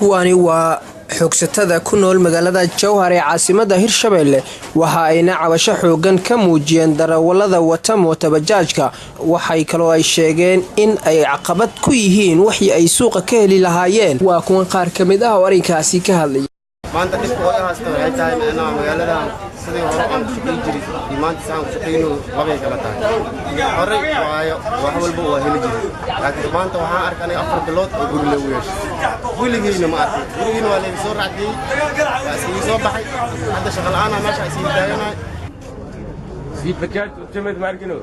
kuwani waa xogsatada ku nool magaalada Jowhar ee caasimadda Hirshabelle waxa ayna cabasho xoogan ka muujiyeen darawalada wata mootabajaajka waxay kaloo ay sheegeen in ay caqabad ku yihiin wixii ay suuqa ka heli lahaayeen waa kuwan qaar kamid ah oo arinkaasi ka hadlay maanta dib oo haysto waxay tahay inaan magaalada sidii hore aan ku shaqeyn jiray maanta saan ku shaqeyno labay kala tahay hore waayo wax walba waa heli jiray laakiin maanta waxaan arkanay 4 bilood oo guri la weesho wiligiina ma arkin gurigiina waa leeyahay soo raacday waa soo baxay hadda shaqo la'aan meesha ay sii taaganahay si bajaaj u timid markino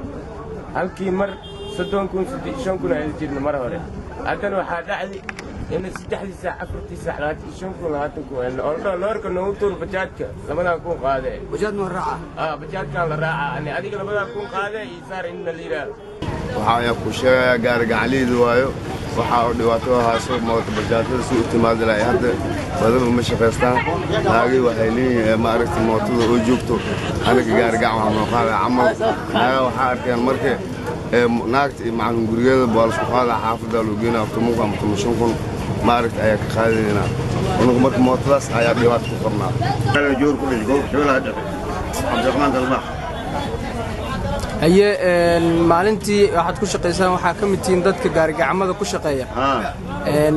halkii mar 30 kun ay jirna mar hore haddana waxaa dhacday إن سدحدي ساعة فرتي ساعة لا تشوفون لا تكون أنا نورك نوتور بجاتك لما نكون قاده بجات من الراعة بجات كان الراعة أنا أديك لما نكون قاده يصير إن الليلة وحايا كوشة جارج علي دوايو وحاول دواتوها سوق موت بجات سوق اعتماد لا يهد بدل مش فستان لاقي وحيلي ما عرفت موت وجوبته أنا جارج عم قال عمل أنا وحار كان مركب ناقت مع الجريدة بالس وهذا حافظ لوجينا في موقع متمشون ما عرفت أيك خالدنا ونقمت موتلاس أيك بيوات كفرنا. أنا جور كل جور شو هذا؟ عبد الرحمن دلبح. هي maalintii waxaad ku shaqeysaan waxa ka mid tihiin dadka gaarigacamada ku shaqeeya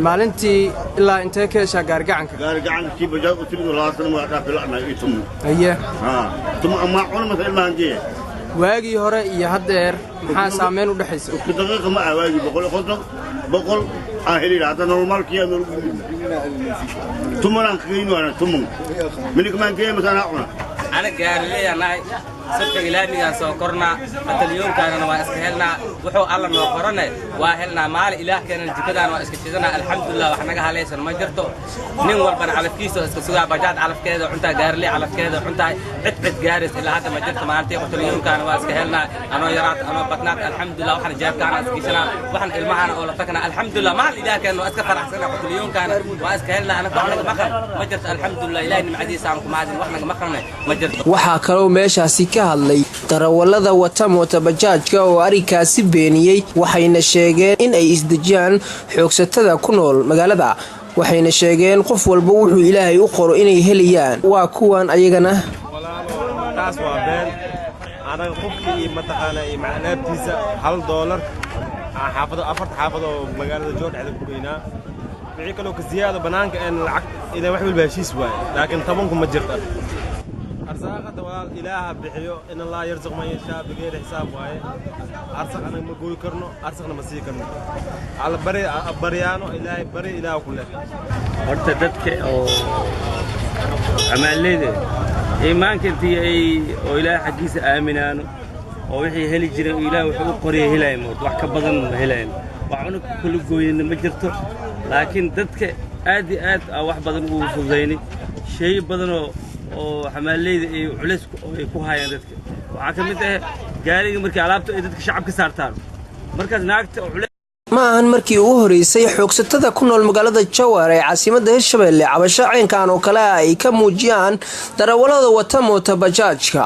maalintii ilaa intee ka heshaa gaarigacanka gaarigacanka bajaaj u timid laatan ma ka filana itum haye tum ama cunma ilmaan jee waagii hore iyo haddeer maxaa saameyn u dhaxaysa daqiiqo ma waagii boqol aan heli lahaa normalkiya tumaran qiino ana tumun milik man kee masana cuna ana gaarileeyanahay sabta ilaamiga soo korna atalyoonkaana waa iska helna wuxuu alla noo qoranay waa helna maal ilaah keenan jikadaan waa iska shidana alxamdulillah wax naga halaysan ma jirto nin walban calafkiisa iska sugaa bajaad calafkeeda cunta gaarile calafkeeda cunta cid gaaris ilaa hadda ma jirto maantay atalyoonkaana waa iska helna anoo yaraad anoo badnaad alxamdulillah waxaan jeebkaana iska shana waxaan ilmahaana oo la takana alxamdulillah maal ilaah keenan waa iska faraxsana atalyoonkaana waa iska helna anaga wax naga maqan ma jirto alxamdulillah ilaahay nimcadiisa aan ku maadin wax naga maqan ma jirto waxa kaloo meeshaasi ka hadlay darawalada wata mootabajaajka oo arrinkaasi beeniyay waxayna sheegeen in ay isdejiyaan xoogsatada ku nool magaalada waxayna sheegeen qof walba wuxuu ilaahay u qoro inay helayaan waa kuwan ayagana taas waa been anaga qofkii mataqaana macnaabtiisa $1 xaafado afar xaafado magaalada Jowhar ku weynaa wixii kale oo ka ziyaado banaanka in lacag ila wax walba heshiis waay laakiin 10 kuma jirto أرزاق دوال إله بحيو إن الله يرزق من يشاء بغير حساب واي أرزق أنا مقول كرنو أرزقنا مسيح كرنو على بريانو إلهي بري إله كله أرتدتك أو عمل ليه إيمان كنتي أي أو إله حديث آمنانو أو يحيي هلي جرا إله وحقوق قرية هلاي موت وحكي بدن هلاي وعنك كل جوين مجرته لكن دتك آدي أو واحد بدن وفوزيني شيء بدنه oo xamaaleyda ay culeys ku hayaan dadka waxa kamid ah gaariga markii alaabta ay dadka shacabka saartaan markaas naagta ma ahan markii ugu horeysay xoogsatada ku nool magaalada Jowhar ee caasimadda Hirshabelle cabasho caynkan oo kale ay ka muujiyaan darawalada wata mootabajaajka